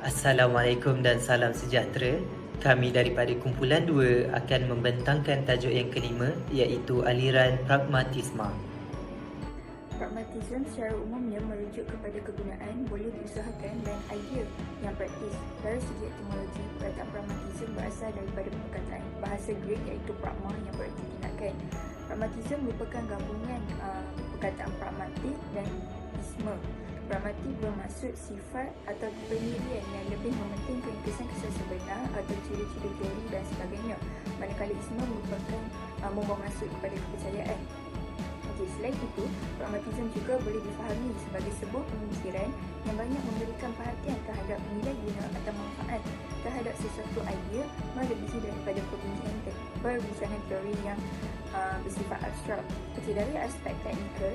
Assalamualaikum dan salam sejahtera. Kami daripada kumpulan 2 akan membentangkan tajuk yang kelima, iaitu aliran pragmatisma. Pragmatism secara umumnya merujuk kepada kegunaan, boleh diusahakan dan idea yang praktis. Dari segi etimologi, perkataan pragmatism berasal daripada perkataan bahasa Greek iaitu pragma yang berarti tindakan. Pragmatism merupakan gabungan perkataan pragmatik dan isme. Pragmatik bermaksud sifat atau pendirian yang lebih mementingkan kesan-kesan sebenar atau ciri-ciri teori dan sebagainya. Manakala isme merupakan membawa maksud kepada kepercayaan. Okey, selain itu, pragmatism juga boleh difahami sebagai sebuah pemikiran yang banyak memberikan perhatian terhadap nilai guna atau manfaat terhadap sesuatu idea melebihi daripada perbincangan teori yang bersifat abstrak. Okey, dari aspek teknikal,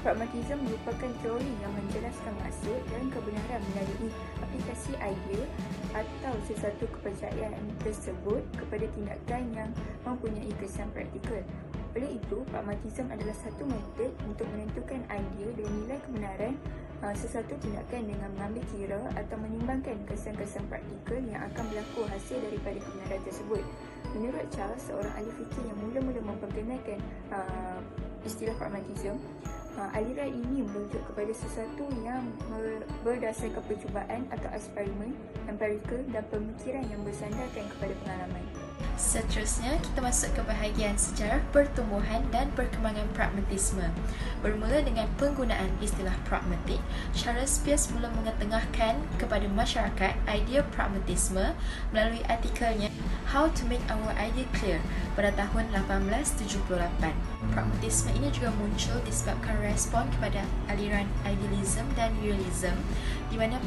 pragmatism merupakan teori yang menjelaskan maksud dan kebenaran melalui aplikasi idea atau sesuatu kepercayaan tersebut kepada tindakan yang mempunyai kesan praktikal. Oleh itu, pragmatism adalah satu metod untuk menentukan idea dan nilai kebenaran sesuatu tindakan dengan mengambil kira atau menimbangkan kesan-kesan praktikal yang akan berlaku hasil daripada kebenaran tersebut. Menurut Charles, seorang ahli fikir yang mula-mula memperkenalkan istilah pragmatism, aliran ini merujuk kepada sesuatu yang berdasarkan percubaan atau eksperimen empirikal dan pemikiran yang bersandarkan kepada pengalaman. Seterusnya, kita masuk ke bahagian sejarah pertumbuhan dan perkembangan pragmatisme. Bermula dengan penggunaan istilah pragmatik, Charles Peirce mula mengetengahkan kepada masyarakat idea pragmatisme melalui artikelnya How to Make Our Idea Clear pada tahun 1878. Pragmatisme ini juga muncul disebabkan respon kepada aliran idealism dan realism, di mana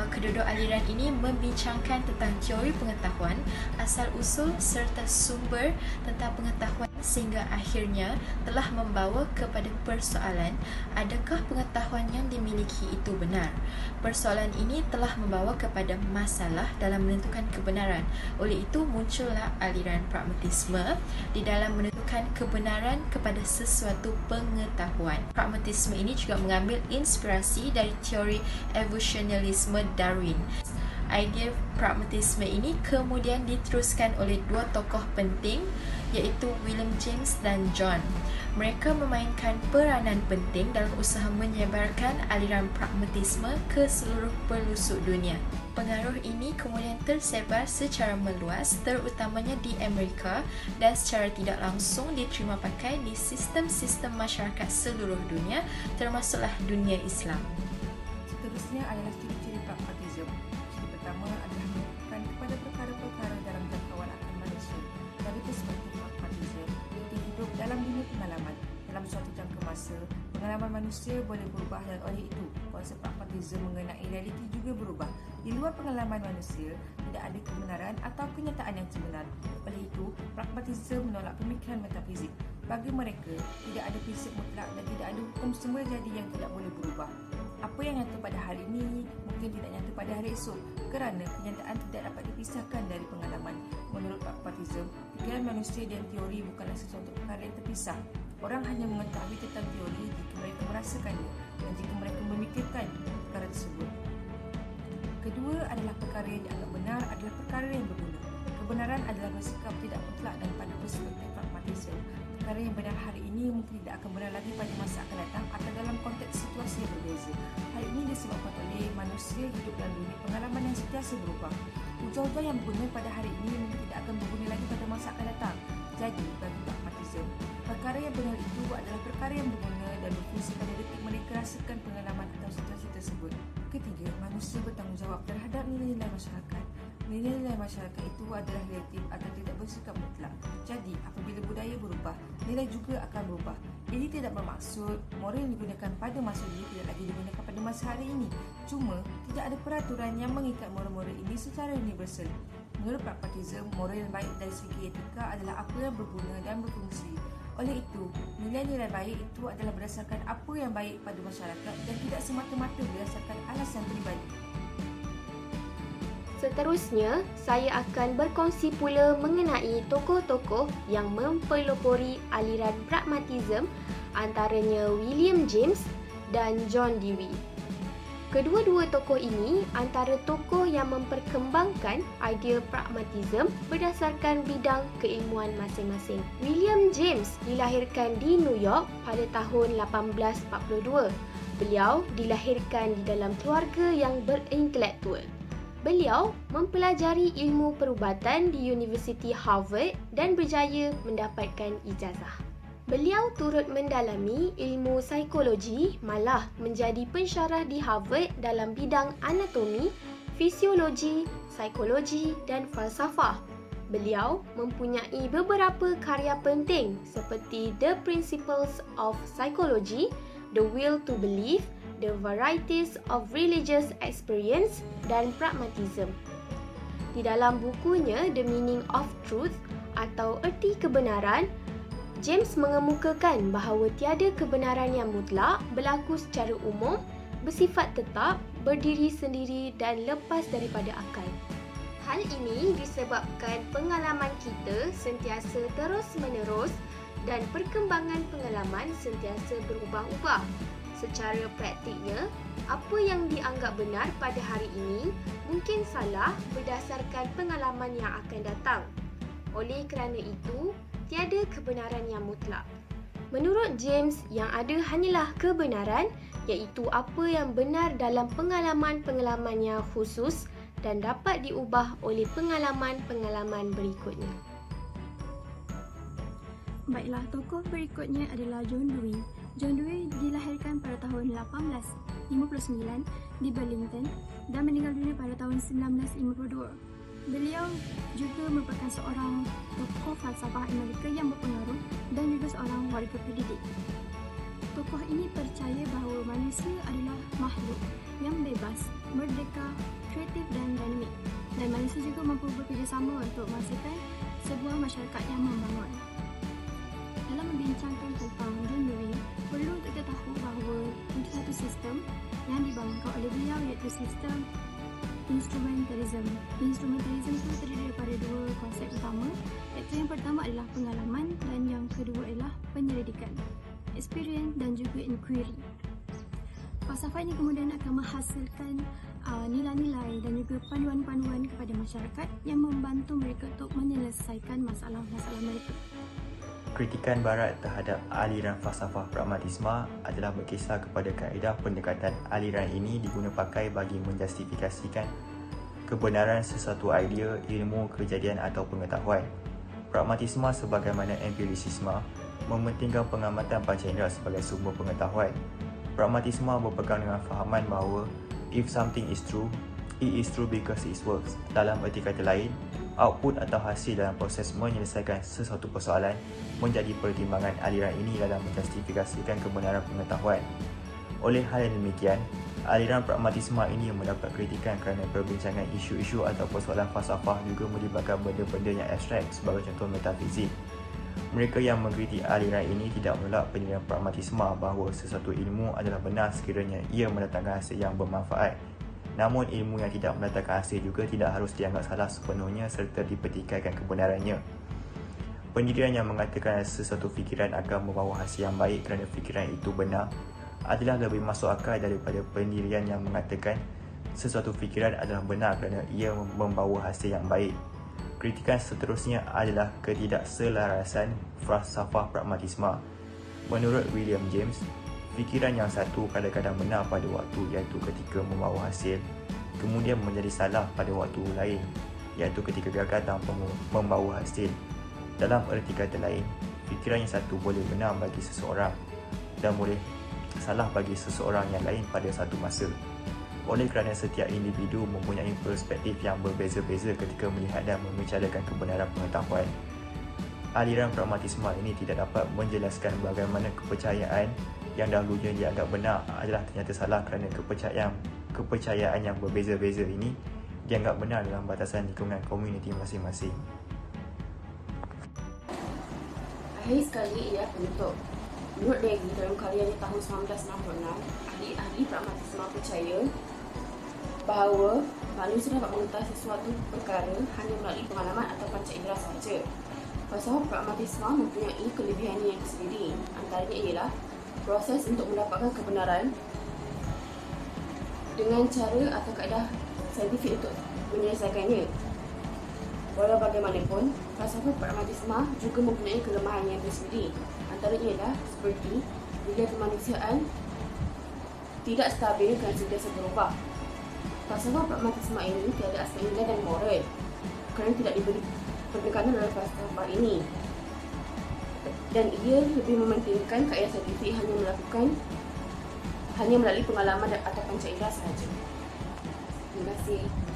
kedua-dua aliran ini membincangkan tentang teori pengetahuan, asal-usul serta sumber tentang pengetahuan sehingga akhirnya telah membawa kepada persoalan adakah pengetahuan yang dimiliki itu benar. Persoalan ini telah membawa kepada masalah dalam menentukan kebenaran. Oleh itu muncullah aliran pragmatisme di dalam menentukan kebenaran kepada sesuatu pengetahuan. Pragmatisme ini juga mengambil inspirasi dari teori evolutionisme Darwin. Idea pragmatisme ini kemudian diteruskan oleh dua tokoh penting, iaitu William James dan John. Mereka memainkan peranan penting dalam usaha menyebarkan aliran pragmatisme ke seluruh pelosok dunia. Pengaruh ini kemudian tersebar secara meluas, terutamanya di Amerika, dan secara tidak langsung diterima pakai di sistem-sistem masyarakat seluruh dunia, termasuklah dunia Islam. Seterusnya adalah ciri-ciri pragmatism. Ciri pertama adalah menunjukkan kepada perkara-perkara dalam jangkauan akan manusia. Dari perspektif pragmatism, kita hidup dalam dunia pengalaman. Dalam suatu jangka masa, pengalaman manusia boleh berubah dan oleh itu, konsep pragmatism mengenai realiti juga berubah. Di luar pengalaman manusia, tidak ada kebenaran atau kenyataan yang sebenar. Oleh itu, pragmatism menolak pemikiran metafizik. Bagi mereka, tidak ada prinsip mutlak dan tidak ada hukum semula jadi yang tidak boleh berubah. Apa yang nyata pada hari ini mungkin tidak nyata pada hari esok kerana kenyataan tidak dapat dipisahkan dari pengalaman. Menurut pragmatism, fikiran manusia dan teori bukanlah sesuatu perkara yang terpisah. Orang hanya mengetahui tentang teori jika mereka merasakannya dan jika mereka memikirkan perkara tersebut. Kedua adalah perkara yang dianggap benar adalah perkara yang berguna. Kebenaran adalah bersikap tidak mutlak dan pada perspektif pragmatism. Perkara yang benar hari ini mungkin tidak akan benar lagi pada masa akan datang atau dalam konteks situasi yang berbeza. Hal ini disebabkan oleh manusia hidup dalam dunia pengalaman yang sentiasa berubah. Hujah-hujah yang berguna pada hari ini mungkin tidak akan berguna lagi pada masa akan datang. Jadi, bagi pragmatism, perkara yang benar itu adalah perkara yang berguna dan berfungsi pada detik mereka rasakan pengalaman atau situasi tersebut. Ketiga, manusia bertanggungjawab terhadap nilai-nilai masyarakat. Nilai-nilai masyarakat itu adalah relatif atau tidak bersikap mutlak. Jadi, apabila budaya berubah, nilai juga akan berubah. Ini tidak bermaksud moral yang digunakan pada masa dulu tidak lagi digunakan pada masa hari ini. Cuma, tidak ada peraturan yang mengikat moral-moral ini secara universal. Menurut pragmatism, moral yang baik dari segi etika adalah apa yang berguna dan berfungsi. Oleh itu, nilai-nilai baik itu adalah berdasarkan apa yang baik pada masyarakat dan tidak semata-mata berdasarkan alasan peribadi. Seterusnya, saya akan berkongsi pula mengenai tokoh-tokoh yang mempelopori aliran pragmatism, antaranya William James dan John Dewey. Kedua-dua tokoh ini antara tokoh yang memperkembangkan idea pragmatism berdasarkan bidang keilmuan masing-masing. William James dilahirkan di New York pada tahun 1842. Beliau dilahirkan di dalam keluarga yang berintelektual. Beliau mempelajari ilmu perubatan di Universiti Harvard dan berjaya mendapatkan ijazah. Beliau turut mendalami ilmu psikologi, malah menjadi pensyarah di Harvard dalam bidang anatomi, fisiologi, psikologi dan falsafah. Beliau mempunyai beberapa karya penting seperti The Principles of Psychology, The Will to Believe, The Varieties of Religious Experience dan Pragmatism. Di dalam bukunya The Meaning of Truth atau Erti Kebenaran, James mengemukakan bahawa tiada kebenaran yang mutlak, berlaku secara umum, bersifat tetap, berdiri sendiri dan lepas daripada akal. Hal ini disebabkan pengalaman kita sentiasa terus-menerus dan perkembangan pengalaman sentiasa berubah-ubah. Secara praktiknya, apa yang dianggap benar pada hari ini mungkin salah berdasarkan pengalaman yang akan datang. Oleh kerana itu, tiada kebenaran yang mutlak. Menurut James, yang ada hanyalah kebenaran, iaitu apa yang benar dalam pengalaman-pengalaman yang khusus dan dapat diubah oleh pengalaman-pengalaman berikutnya. Baiklah, tokoh berikutnya adalah John Dewey. John Dewey dilahirkan pada tahun 1859 di Burlington dan meninggal dunia pada tahun 1952. Beliau juga merupakan seorang tokoh falsafah Amerika yang berpengaruh dan juga seorang warga pendidik. Tokoh ini percaya bahawa manusia adalah makhluk yang bebas, merdeka, kreatif dan dinamik, dan manusia juga mampu bekerjasama untuk menghasilkan sebuah masyarakat yang membangun. Dalam membincangkan tentang John Dewey, perlu untuk kita tahu bahawa ada satu sistem yang dibangunkan oleh beliau, iaitu sistem instrumentalism. Instrumentalism itu terdiri daripada dua konsep utama, iaitu yang pertama adalah pengalaman dan yang kedua adalah penyelidikan, experience dan juga inquiry. Falsafah ini kemudian akan menghasilkan nilai-nilai dan juga panduan-panduan kepada masyarakat yang membantu mereka untuk menyelesaikan masalah-masalah mereka. Kritikan Barat terhadap aliran falsafah pragmatisme adalah berkisar kepada kaedah pendekatan aliran ini diguna pakai bagi menjustifikasikan kebenaran sesuatu idea, ilmu, kejadian atau pengetahuan. Pragmatisme sebagaimana empirisisme mementingkan pengamatan panca indera sebagai sumber pengetahuan. Pragmatisme berpegang dengan fahaman bahawa if something is true, it is true because it works. Dalam erti kata lain, output atau hasil dalam proses menyelesaikan sesuatu persoalan menjadi pertimbangan aliran ini dalam menjustifikasikan kebenaran pengetahuan. Oleh hal yang demikian, aliran pragmatisme ini mendapat kritikan kerana perbincangan isu-isu atau persoalan falsafah juga melibatkan benda-benda yang abstrak, sebagai contoh metafizik. Mereka yang mengkritik aliran ini tidak menolak pendirian pragmatisme bahawa sesuatu ilmu adalah benar sekiranya ia mendatangkan hasil yang bermanfaat. Namun ilmu yang tidak mendatangkan hasil juga tidak harus dianggap salah sepenuhnya serta dipertikaikan kebenarannya. Pendirian yang mengatakan sesuatu fikiran akan membawa hasil yang baik kerana fikiran itu benar adalah lebih masuk akal daripada pendirian yang mengatakan sesuatu fikiran adalah benar kerana ia membawa hasil yang baik. Kritikan seterusnya adalah ketidakselarasan falsafah pragmatisme. Menurut William James, fikiran yang satu kadang-kadang benar pada waktu iaitu ketika membawa hasil, kemudian menjadi salah pada waktu lain iaitu ketika gagal tanpa membawa hasil. Dalam erti kata lain, fikiran yang satu boleh benar bagi seseorang dan boleh salah bagi seseorang yang lain pada satu masa. Oleh kerana setiap individu mempunyai perspektif yang berbeza-beza ketika melihat dan membicarakan kebenaran pengetahuan, aliran pragmatisme ini tidak dapat menjelaskan bagaimana kepercayaan yang dahulunya dianggap benar adalah ternyata salah kerana kepercayaan yang berbeza-beza ini dianggap benar dalam batasan lingkungan komuniti masing-masing. Akhir sekali ia penutup. Menurut Deggy dalam karyanya tahun 1966, ahli pragmatisme percaya bahawa manusia dapat mengetahui sesuatu perkara hanya melalui pengalaman atau panca indera sahaja. Falsafah pragmatisme mempunyai kelebihannya yang tersendiri. Antaranya ialah proses untuk mendapatkan kebenaran dengan cara atau kaedah saintifik untuk menyelesaikannya. Walau bagaimanapun, falsafah pragmatisme juga mempunyai kelemahan yang tersendiri. Antaranya adalah seperti nilai kemanusiaan tidak stabil dan sentiasa berubah. Falsafah pragmatisme ini tiada aspek nilai dan moral kerana tidak diberi penekanan dalam falsafah ini, dan ia lebih mementingkan kaedah saintifik hanya melalui pengalaman atau panca indera sahaja. Terima kasih.